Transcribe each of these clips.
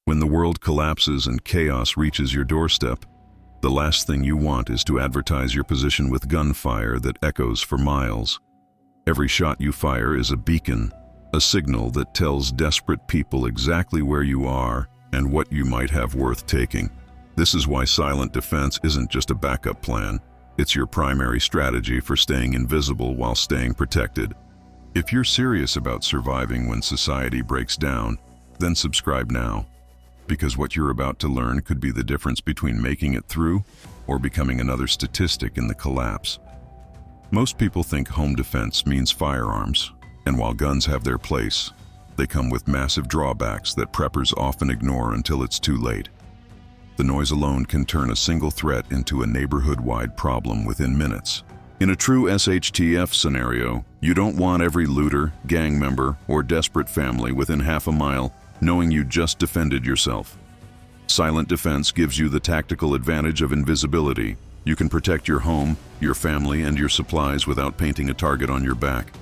When the world collapses and chaos reaches your doorstep, the last thing you want is to advertise your position with gunfire that echoes for miles. Every shot you fire is a beacon, a signal that tells desperate people exactly where you are and what you might have worth taking. This is why silent defense isn't just a backup plan. It's your primary strategy for staying invisible while staying protected. If you're serious about surviving when society breaks down, then subscribe now, because what you're about to learn could be the difference between making it through or becoming another statistic in the collapse. Most people think home defense means firearms, and while guns have their place, they come with massive drawbacks that preppers often ignore until it's too late. The noise alone can turn a single threat into a neighborhood-wide problem within minutes. In a true shtf scenario, you don't want every looter, gang member, or desperate family within half a mile knowing you just defended yourself. Silent defense gives you the tactical advantage of invisibility. You can protect your home, your family, and your supplies without painting a target on your back.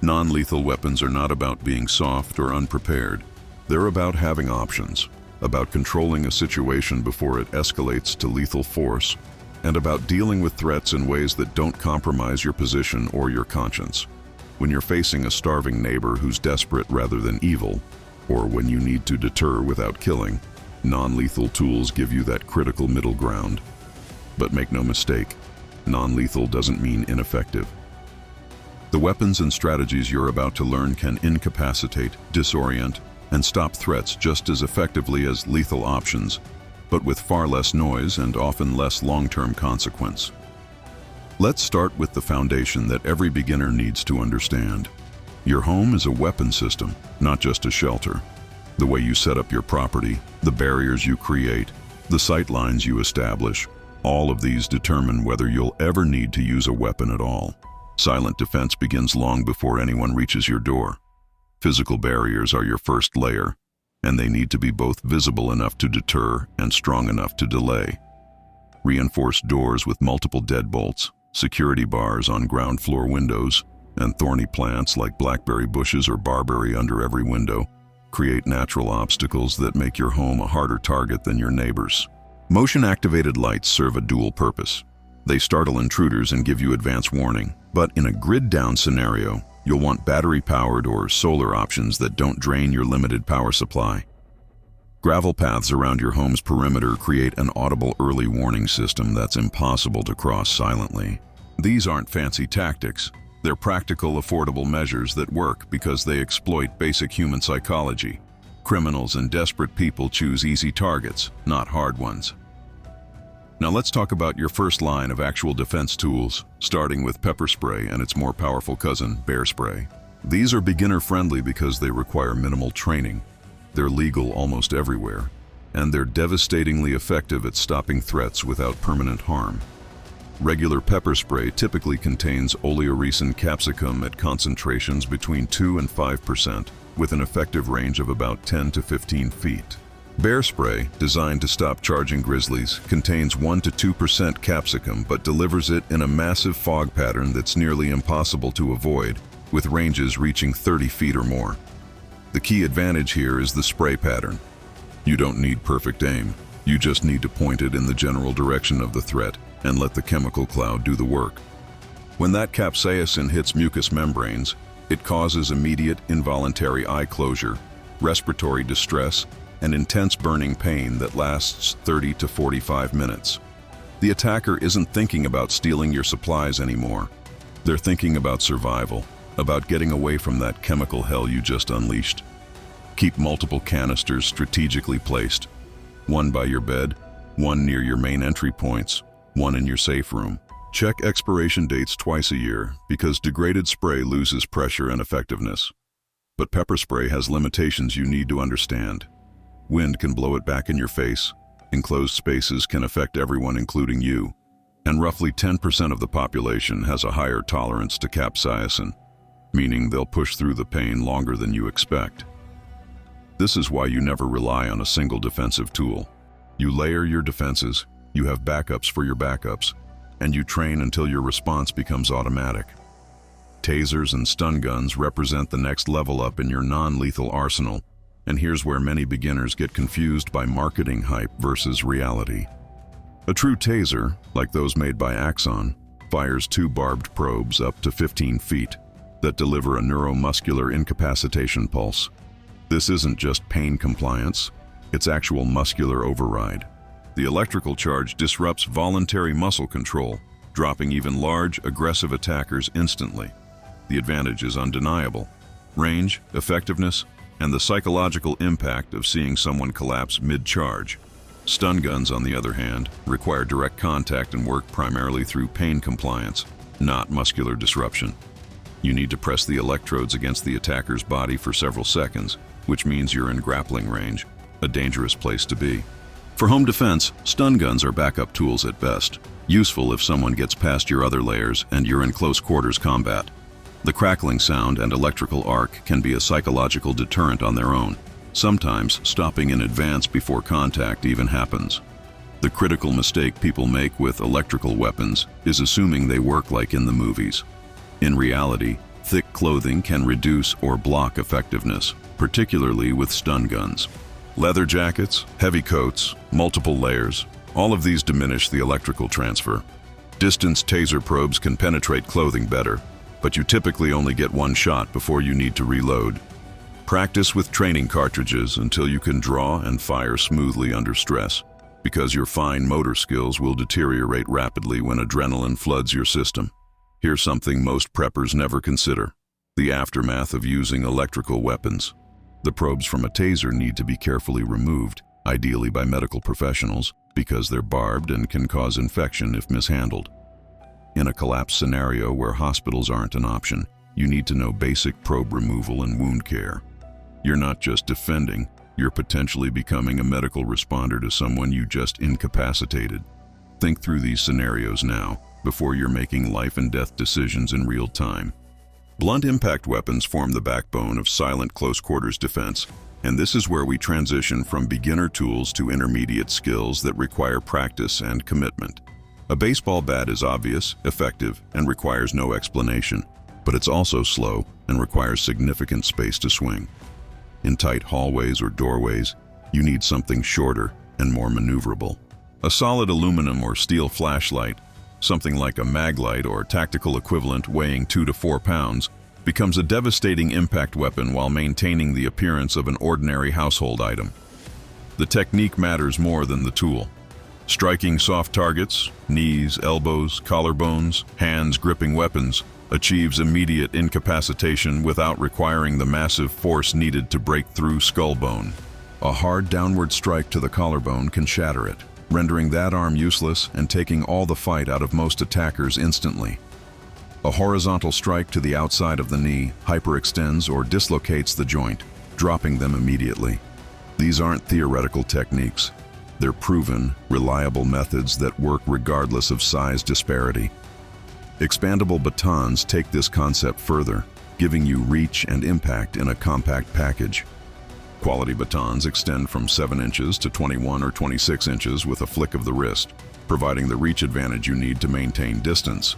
Non-lethal weapons are not about being soft or unprepared. They're about having options, about controlling a situation before it escalates to lethal force, and about dealing with threats in ways that don't compromise your position or your conscience. When you're facing a starving neighbor who's desperate rather than evil, or when you need to deter without killing, non-lethal tools give you that critical middle ground. But make no mistake, non-lethal doesn't mean ineffective. The weapons and strategies you're about to learn can incapacitate, disorient, and stop threats just as effectively as lethal options, but with far less noise and often less long-term consequence. Let's start with the foundation that every beginner needs to understand. Your home is a weapon system, not just a shelter. The way you set up your property, the barriers you create, the sight lines you establish, all of these determine whether you'll ever need to use a weapon at all. Silent defense begins long before anyone reaches your door. Physical barriers are your first layer, and they need to be both visible enough to deter and strong enough to delay. Reinforced doors with multiple deadbolts, security bars on ground floor windows, and thorny plants like blackberry bushes or barberry under every window create natural obstacles that make your home a harder target than your neighbors. Motion-activated lights serve a dual purpose. They startle intruders and give you advance warning, but in a grid-down scenario, you'll want battery-powered or solar options that don't drain your limited power supply. Gravel paths around your home's perimeter create an audible early warning system that's impossible to cross silently. These aren't fancy tactics. They're practical, affordable measures that work because they exploit basic human psychology. Criminals and desperate people choose easy targets, not hard ones. Now let's talk about your first line of actual defense tools, starting with pepper spray and its more powerful cousin, bear spray. These are beginner-friendly because they require minimal training. They're legal almost everywhere, and they're devastatingly effective at stopping threats without permanent harm. Regular pepper spray typically contains oleoresin capsicum at concentrations between 2 and 5%, with an effective range of about 10 to 15 feet. Bear spray, designed to stop charging grizzlies, contains 1 to 2% capsicum but delivers it in a massive fog pattern that's nearly impossible to avoid, with ranges reaching 30 feet or more. The key advantage here is the spray pattern. You don't need perfect aim. You just need to point it in the general direction of the threat and let the chemical cloud do the work. When that capsaicin hits mucous membranes, it causes immediate involuntary eye closure, respiratory distress, and intense burning pain that lasts 30 to 45 minutes. The attacker isn't thinking about stealing your supplies anymore. They're thinking about survival, about getting away from that chemical hell you just unleashed. Keep multiple canisters strategically placed. One by your bed, one near your main entry points, one in your safe room. Check expiration dates twice a year because degraded spray loses pressure and effectiveness. But pepper spray has limitations you need to understand. Wind can blow it back in your face, enclosed spaces can affect everyone including you, and roughly 10% of the population has a higher tolerance to capsaicin, meaning they'll push through the pain longer than you expect. This is why you never rely on a single defensive tool. You layer your defenses, you have backups for your backups, and you train until your response becomes automatic. Tasers and stun guns represent the next level up in your non-lethal arsenal, And here's where many beginners get confused by marketing hype versus reality. A true taser, like those made by Axon, fires 2 barbed probes up to 15 feet that deliver a neuromuscular incapacitation pulse. This isn't just pain compliance, it's actual muscular override. The electrical charge disrupts voluntary muscle control, dropping even large, aggressive attackers instantly. The advantage is undeniable. Range, effectiveness, and the psychological impact of seeing someone collapse mid-charge. Stun guns, on the other hand, require direct contact and work primarily through pain compliance, not muscular disruption. You need to press the electrodes against the attacker's body for several seconds, which means you're in grappling range, a dangerous place to be. For home defense, stun guns are backup tools at best, useful if someone gets past your other layers and you're in close quarters combat. The crackling sound and electrical arc can be a psychological deterrent on their own, sometimes stopping in advance before contact even happens. The critical mistake people make with electrical weapons is assuming they work like in the movies. In reality, thick clothing can reduce or block effectiveness, particularly with stun guns. Leather jackets, heavy coats, multiple layers, all of these diminish the electrical transfer. Distance taser probes can penetrate clothing better, but you typically only get one shot before you need to reload. Practice with training cartridges until you can draw and fire smoothly under stress, because your fine motor skills will deteriorate rapidly when adrenaline floods your system. Here's something most preppers never consider: the aftermath of using electrical weapons. The probes from a taser need to be carefully removed, ideally by medical professionals, because they're barbed and can cause infection if mishandled. In a collapse scenario where hospitals aren't an option, you need to know basic probe removal and wound care. You're not just defending, you're potentially becoming a medical responder to someone you just incapacitated. Think through these scenarios now, before you're making life and death decisions in real time. Blunt impact weapons form the backbone of silent close quarters defense, and this is where we transition from beginner tools to intermediate skills that require practice and commitment. A baseball bat is obvious, effective, and requires no explanation, but it's also slow and requires significant space to swing. In tight hallways or doorways, you need something shorter and more maneuverable. A solid aluminum or steel flashlight, something like a maglite or tactical equivalent weighing 2 to 4 pounds, becomes a devastating impact weapon while maintaining the appearance of an ordinary household item. The technique matters more than the tool. Striking soft targets, knees, elbows, collarbones, hands gripping weapons, achieves immediate incapacitation without requiring the massive force needed to break through skull bone. A hard downward strike to the collarbone can shatter it, rendering that arm useless and taking all the fight out of most attackers instantly. A horizontal strike to the outside of the knee hyperextends or dislocates the joint, dropping them immediately. These aren't theoretical techniques. They're proven, reliable methods that work regardless of size disparity. Expandable batons take this concept further, giving you reach and impact in a compact package. Quality batons extend from 7 inches to 21 or 26 inches with a flick of the wrist, providing the reach advantage you need to maintain distance.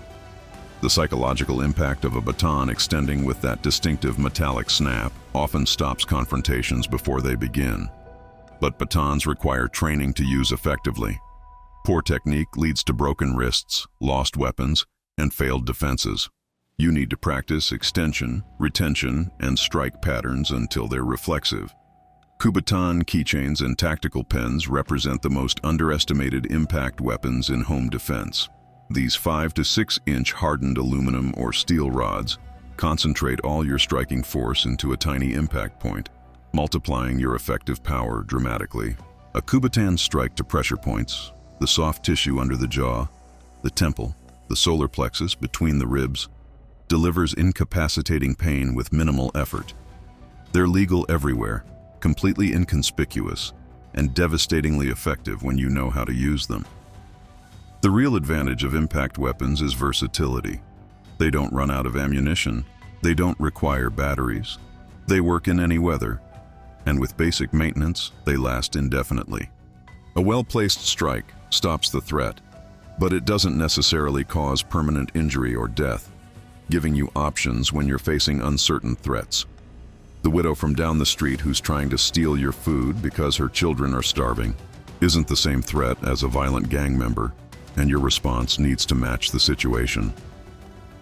The psychological impact of a baton extending with that distinctive metallic snap often stops confrontations before they begin. But batons require training to use effectively. Poor technique leads to broken wrists, lost weapons, and failed defenses. You need to practice extension, retention, and strike patterns until they're reflexive. Kubotan keychains and tactical pens represent the most underestimated impact weapons in home defense. These 5 to 6 inch hardened aluminum or steel rods concentrate all your striking force into a tiny impact point, multiplying your effective power dramatically. A Kubotan strike to pressure points, the soft tissue under the jaw, the temple, the solar plexus between the ribs, delivers incapacitating pain with minimal effort. They're legal everywhere, completely inconspicuous, and devastatingly effective when you know how to use them. The real advantage of impact weapons is versatility. They don't run out of ammunition, they don't require batteries, they work in any weather, and with basic maintenance, they last indefinitely. A well-placed strike stops the threat, but it doesn't necessarily cause permanent injury or death, giving you options when you're facing uncertain threats. The widow from down the street who's trying to steal your food because her children are starving isn't the same threat as a violent gang member, and your response needs to match the situation.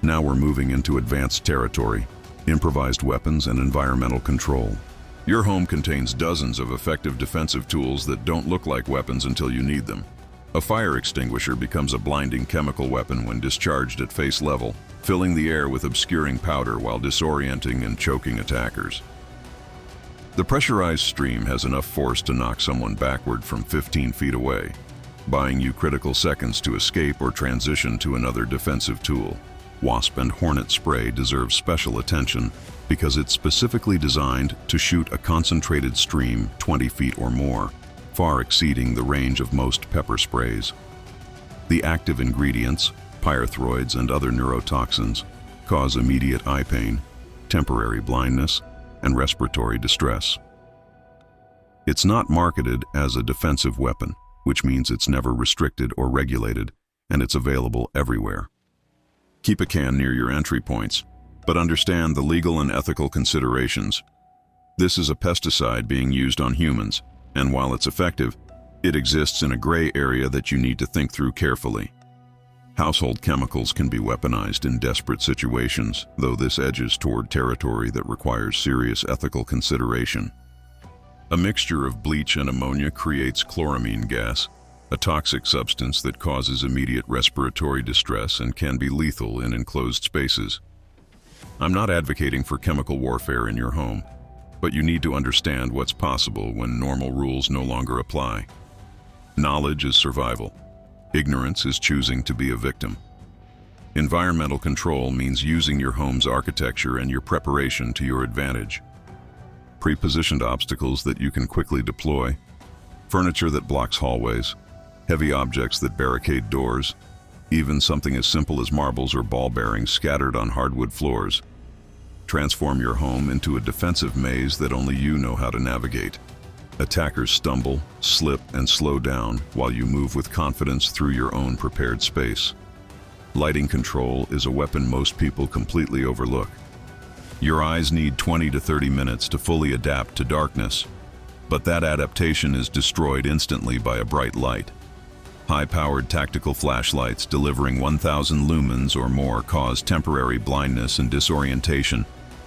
Now we're moving into advanced territory, improvised weapons and environmental control. Your home contains dozens of effective defensive tools that don't look like weapons until you need them. A fire extinguisher becomes a blinding chemical weapon when discharged at face level, filling the air with obscuring powder while disorienting and choking attackers. The pressurized stream has enough force to knock someone backward from 15 feet away, buying you critical seconds to escape or transition to another defensive tool. Wasp and Hornet spray deserves special attention because it's specifically designed to shoot a concentrated stream 20 feet or more, far exceeding the range of most pepper sprays. The active ingredients, pyrethroids and other neurotoxins, cause immediate eye pain, temporary blindness, and respiratory distress. It's not marketed as a defensive weapon, which means it's never restricted or regulated, and it's available everywhere. Keep a can near your entry points, but understand the legal and ethical considerations. This is a pesticide being used on humans, and while it's effective, it exists in a gray area that you need to think through carefully. Household chemicals can be weaponized in desperate situations, though this edges toward territory that requires serious ethical consideration. A mixture of bleach and ammonia creates chloramine gas, a toxic substance that causes immediate respiratory distress and can be lethal in enclosed spaces. I'm not advocating for chemical warfare in your home, but you need to understand what's possible when normal rules no longer apply. Knowledge is survival. Ignorance is choosing to be a victim. Environmental control means using your home's architecture and your preparation to your advantage. Pre-positioned obstacles that you can quickly deploy, furniture that blocks hallways, heavy objects that barricade doors, even something as simple as marbles or ball bearings scattered on hardwood floors. Transform your home into a defensive maze that only you know how to navigate. Attackers stumble, slip, and slow down while you move with confidence through your own prepared space. Lighting control is a weapon most people completely overlook. Your eyes need 20 to 30 minutes to fully adapt to darkness, but that adaptation is destroyed instantly by a bright light. High-powered tactical flashlights delivering 1,000 lumens or more cause temporary blindness and disorientation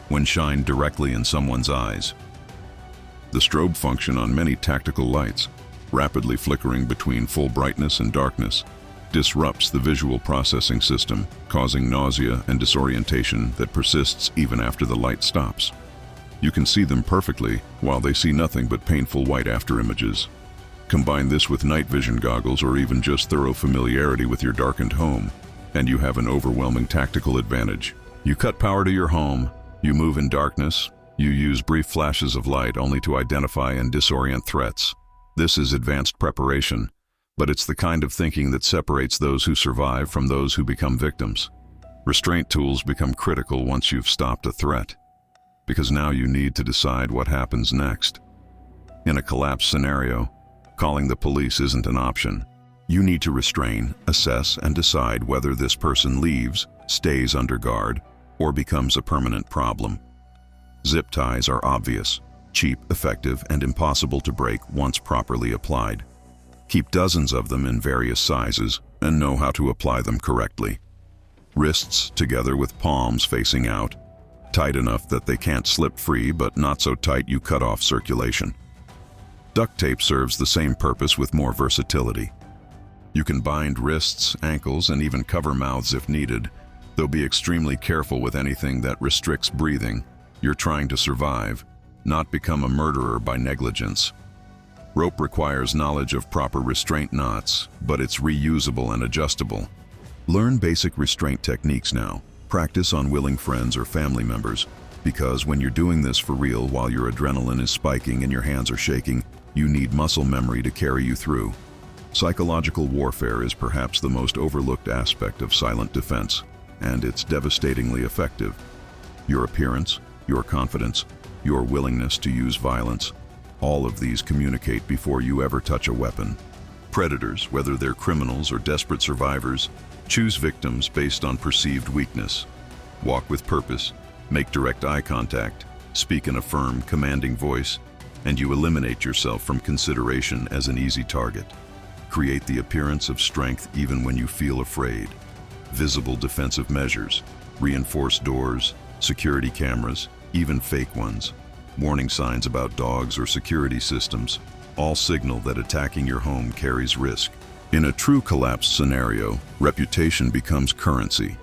when shined directly in someone's eyes. The strobe function on many tactical lights, rapidly flickering between full brightness and darkness, disrupts the visual processing system, causing nausea and disorientation that persists even after the light stops. You can see them perfectly while they see nothing but painful white after images. Combine this with night vision goggles or even just thorough familiarity with your darkened home, and you have an overwhelming tactical advantage. You cut power to your home, you move in darkness, you use brief flashes of light only to identify and disorient threats. This is advanced preparation, but it's the kind of thinking that separates those who survive from those who become victims. Restraint tools become critical once you've stopped a threat, because now you need to decide what happens next. In a collapse scenario, calling the police isn't an option. You need to restrain, assess, and decide whether this person leaves, stays under guard, or becomes a permanent problem. Zip ties are obvious, cheap, effective, and impossible to break once properly applied. Keep dozens of them in various sizes and know how to apply them correctly. Wrists together with palms facing out, tight enough that they can't slip free but not so tight you cut off circulation. Duct tape serves the same purpose with more versatility. You can bind wrists, ankles, and even cover mouths if needed, though be extremely careful with anything that restricts breathing. You're trying to survive, not become a murderer by negligence. Rope requires knowledge of proper restraint knots, but it's reusable and adjustable. Learn basic restraint techniques now. Practice on willing friends or family members, because when you're doing this for real while your adrenaline is spiking and your hands are shaking, you need muscle memory to carry you through. Psychological warfare is perhaps the most overlooked aspect of silent defense, and it's devastatingly effective. Your appearance, your confidence, your willingness to use violence, all of these communicate before you ever touch a weapon. Predators, whether they're criminals or desperate survivors, choose victims based on perceived weakness. Walk with purpose, make direct eye contact, Speak in a firm, commanding voice, and you eliminate yourself from consideration as an easy target. Create the appearance of strength even when you feel afraid. Visible defensive measures, reinforced doors, security cameras, even fake ones, warning signs about dogs or security systems, all signal that attacking your home carries risk. In a true collapse scenario, reputation becomes currency.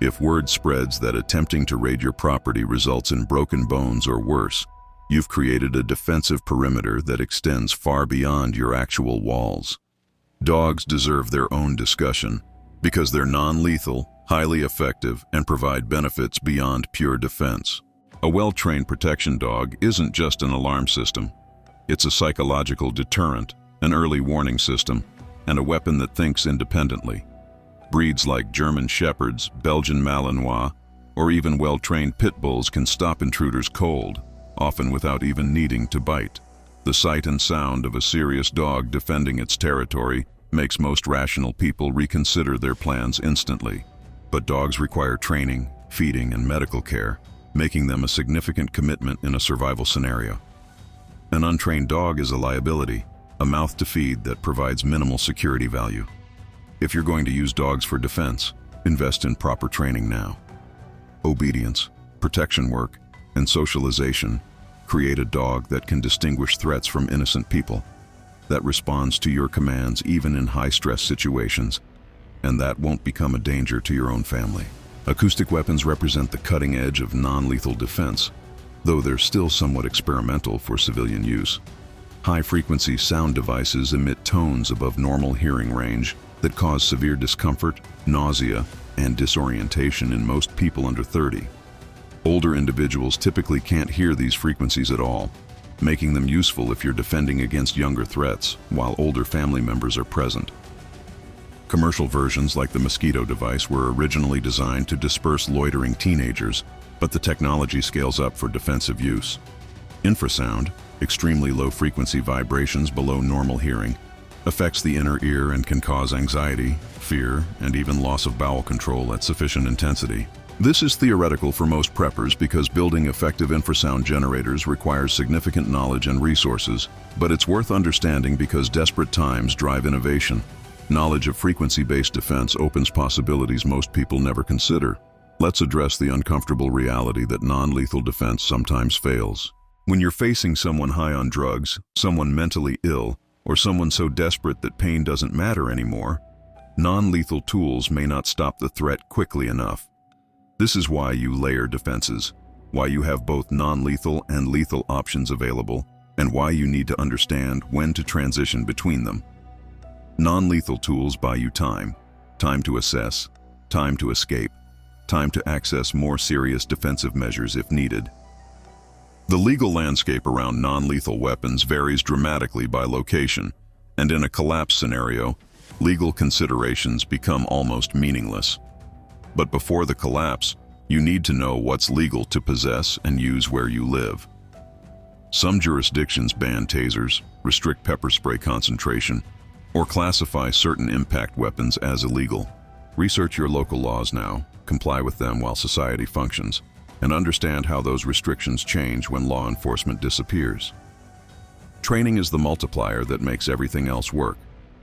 If word spreads that attempting to raid your property results in broken bones or worse, you've created a defensive perimeter that extends far beyond your actual walls. Dogs deserve their own discussion because they're non-lethal, highly effective, and provide benefits beyond pure defense. A well-trained protection dog isn't just an alarm system. It's a psychological deterrent, an early warning system, and a weapon that thinks independently. Breeds like German Shepherds, Belgian Malinois, or even well-trained pit bulls can stop intruders cold, often without even needing to bite. The sight and sound of a serious dog defending its territory makes most rational people reconsider their plans instantly. But dogs require training, feeding, and medical care, making them a significant commitment in a survival scenario. An untrained dog is a liability, a mouth to feed that provides minimal security value. If you're going to use dogs for defense, invest in proper training now. Obedience, protection work, and socialization create a dog that can distinguish threats from innocent people, that responds to your commands even in high-stress situations, and that won't become a danger to your own family. Acoustic weapons represent the cutting edge of non-lethal defense, though they're still somewhat experimental for civilian use. High-frequency sound devices emit tones above normal hearing range that cause severe discomfort, nausea, and disorientation in most people under 30. Older individuals typically can't hear these frequencies at all, making them useful if you're defending against younger threats while older family members are present. Commercial versions like the mosquito device were originally designed to disperse loitering teenagers, but the technology scales up for defensive use. Infrasound, extremely low-frequency vibrations below normal hearing, affects the inner ear and can cause anxiety, fear, and even loss of bowel control at sufficient intensity. This is theoretical for most preppers because building effective infrasound generators requires significant knowledge and resources, but it's worth understanding because desperate times drive innovation. Knowledge of frequency-based defense opens possibilities most people never consider. Let's address the uncomfortable reality that non-lethal defense sometimes fails. When you're facing someone high on drugs, someone mentally ill, or someone so desperate that pain doesn't matter anymore, non-lethal tools may not stop the threat quickly enough. This is why you layer defenses, why you have both non-lethal and lethal options available, and why you need to understand when to transition between them. Non-lethal tools buy you time to assess, time to escape, time to access more serious defensive measures if needed. The legal landscape around non-lethal weapons varies dramatically by location, and in a collapse scenario, legal considerations become almost meaningless. But before the collapse, you need to know what's legal to possess and use where you live. Some jurisdictions ban tasers, restrict pepper spray concentration, or classify certain impact weapons as illegal. Research your local laws now, comply with them while society functions, and understand how those restrictions change when law enforcement disappears. Training is the multiplier that makes everything else work.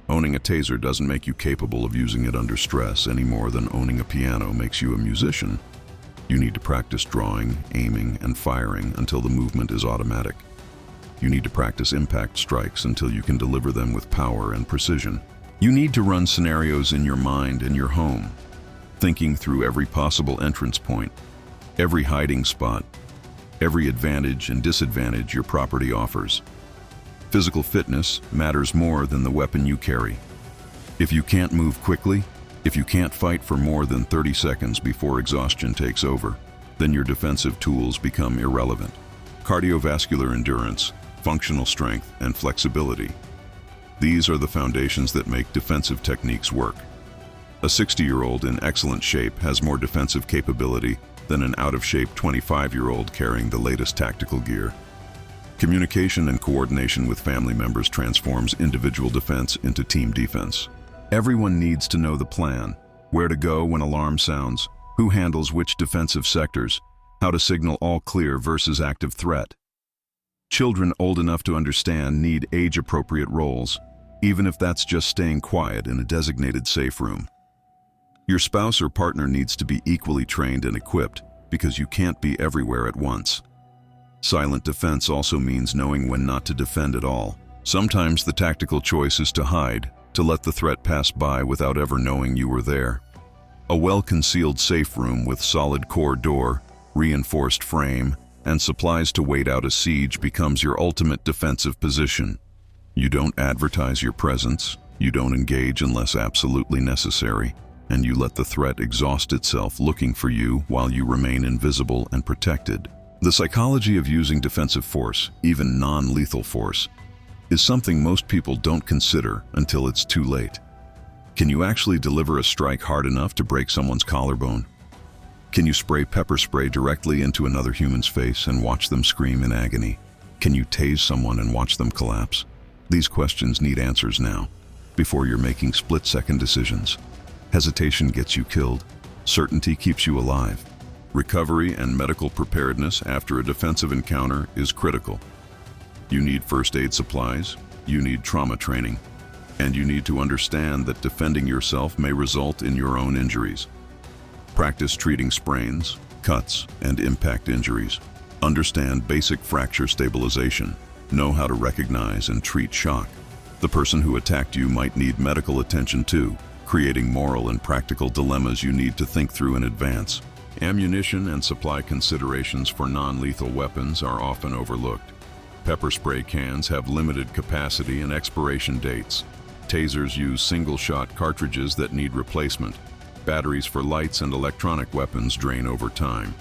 Owning a taser doesn't make you capable of using it under stress any more than owning a piano makes you a musician. You need to practice drawing, aiming, and firing until the movement is automatic. You need to practice impact strikes until you can deliver them with power and precision. You need to run scenarios in your mind in your home, thinking through every possible entrance point, every hiding spot, every advantage and disadvantage your property offers. Physical fitness matters more than the weapon you carry. If you can't move quickly, if you can't fight for more than 30 seconds before exhaustion takes over, then your defensive tools become irrelevant. Cardiovascular endurance, functional strength, and flexibility. These are the foundations that make defensive techniques work. A 60-year-old in excellent shape has more defensive capability than an out-of-shape 25-year-old carrying the latest tactical gear. Communication and coordination with family members transforms individual defense into team defense. Everyone needs to know the plan, where to go when alarm sounds, who handles which defensive sectors, How to signal all clear versus active threat. Children old enough to understand need age-appropriate roles, even if that's just staying quiet in a designated safe room. Your spouse or partner needs to be equally trained and equipped because you can't be everywhere at once. Silent defense also means knowing when not to defend at all. Sometimes the tactical choice is to hide, to let the threat pass by without ever knowing you were there. A well-concealed safe room with solid core door, reinforced frame, and supplies to wait out a siege becomes your ultimate defensive position. You don't advertise your presence, you don't engage unless absolutely necessary, and you let the threat exhaust itself looking for you while you remain invisible and protected. The psychology of using defensive force, even non-lethal force, is something most people don't consider until it's too late. Can you actually deliver a strike hard enough to break someone's collarbone? Can you spray pepper spray directly into another human's face and watch them scream in agony? Can you tase someone and watch them collapse? These questions need answers now, before you're making split-second decisions. Hesitation gets you killed. Certainty keeps you alive. Recovery and medical preparedness after a defensive encounter is critical. You need first aid supplies, you need trauma training, and you need to understand that defending yourself may result in your own injuries. Practice treating sprains, cuts, and impact injuries. Understand basic fracture stabilization. Know how to recognize and treat shock. The person who attacked you might need medical attention too, creating moral and practical dilemmas you need to think through in advance. Ammunition and supply considerations for non-lethal weapons are often overlooked. Pepper spray cans have limited capacity and expiration dates. Tasers use single-shot cartridges that need replacement. Batteries for lights and electronic weapons drain over time.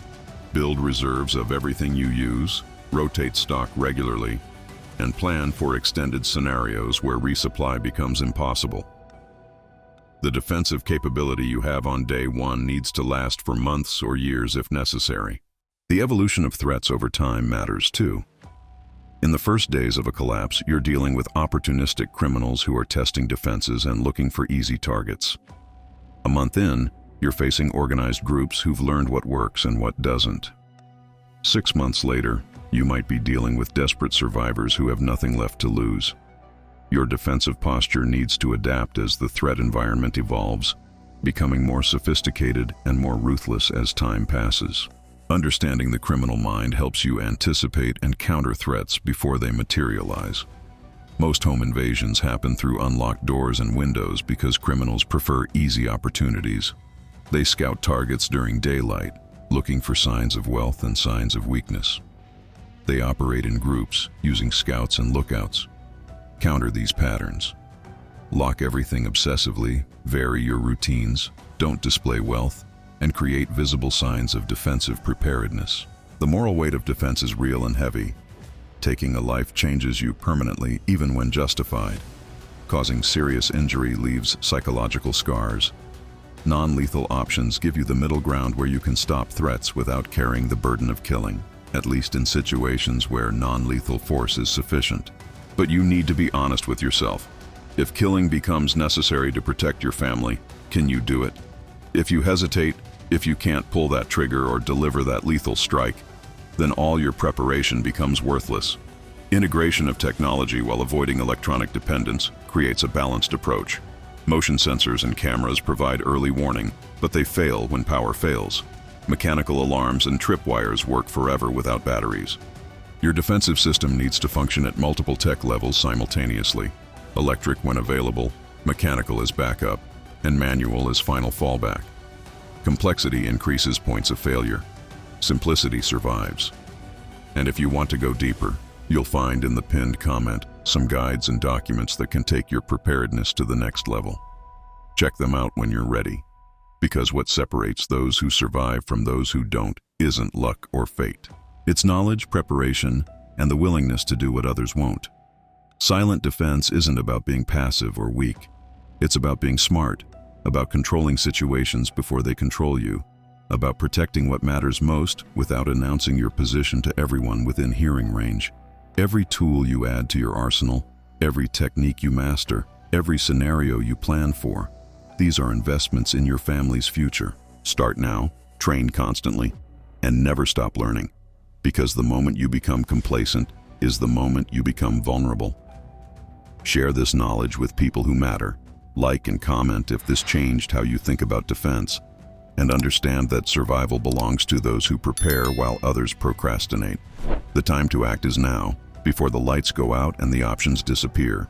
Build reserves of everything you use, rotate stock regularly, and plan for extended scenarios where resupply becomes impossible. The defensive capability you have on day one needs to last for months or years if necessary. The evolution of threats over time matters too. In the first days of a collapse, you're dealing with opportunistic criminals who are testing defenses and looking for easy targets. A month in, you're facing organized groups who've learned what works and what doesn't. 6 months later, you might be dealing with desperate survivors who have nothing left to lose. Your defensive posture needs to adapt as the threat environment evolves, becoming more sophisticated and more ruthless as time passes. Understanding the criminal mind helps you anticipate and counter threats before they materialize. Most home invasions happen through unlocked doors and windows because criminals prefer easy opportunities. They scout targets during daylight, looking for signs of wealth and signs of weakness. They operate in groups, using scouts and lookouts. Counter these patterns. Lock everything obsessively, vary your routines, don't display wealth, and create visible signs of defensive preparedness. The moral weight of defense is real and heavy. Taking a life changes you permanently, even when justified. Causing serious injury leaves psychological scars. Non-lethal options give you the middle ground where you can stop threats without carrying the burden of killing, at least in situations where non-lethal force is sufficient. But you need to be honest with yourself. If killing becomes necessary to protect your family, can you do it? If you hesitate, if you can't pull that trigger or deliver that lethal strike, then all your preparation becomes worthless. Integration of technology while avoiding electronic dependence creates a balanced approach. Motion sensors and cameras provide early warning, but they fail when power fails. Mechanical alarms and tripwires work forever without batteries. Your defensive system needs to function at multiple tech levels simultaneously. Electric when available, mechanical as backup, and manual as final fallback. Complexity increases points of failure. Simplicity survives. And if you want to go deeper, you'll find in the pinned comment some guides and documents that can take your preparedness to the next level. Check them out when you're ready, because what separates those who survive from those who don't isn't luck or fate. It's knowledge, preparation, and the willingness to do what others won't. Silent defense isn't about being passive or weak. It's about being smart, about controlling situations before they control you, about protecting what matters most without announcing your position to everyone within hearing range. Every tool you add to your arsenal, every technique you master, every scenario you plan for, these are investments in your family's future. Start now, train constantly, And never stop learning, because the moment you become complacent is the moment you become vulnerable. Share this knowledge with people who matter. Like and comment if this changed how you think about defense. And understand that survival belongs to those who prepare while others procrastinate. The time to act is now, before the lights go out and the options disappear.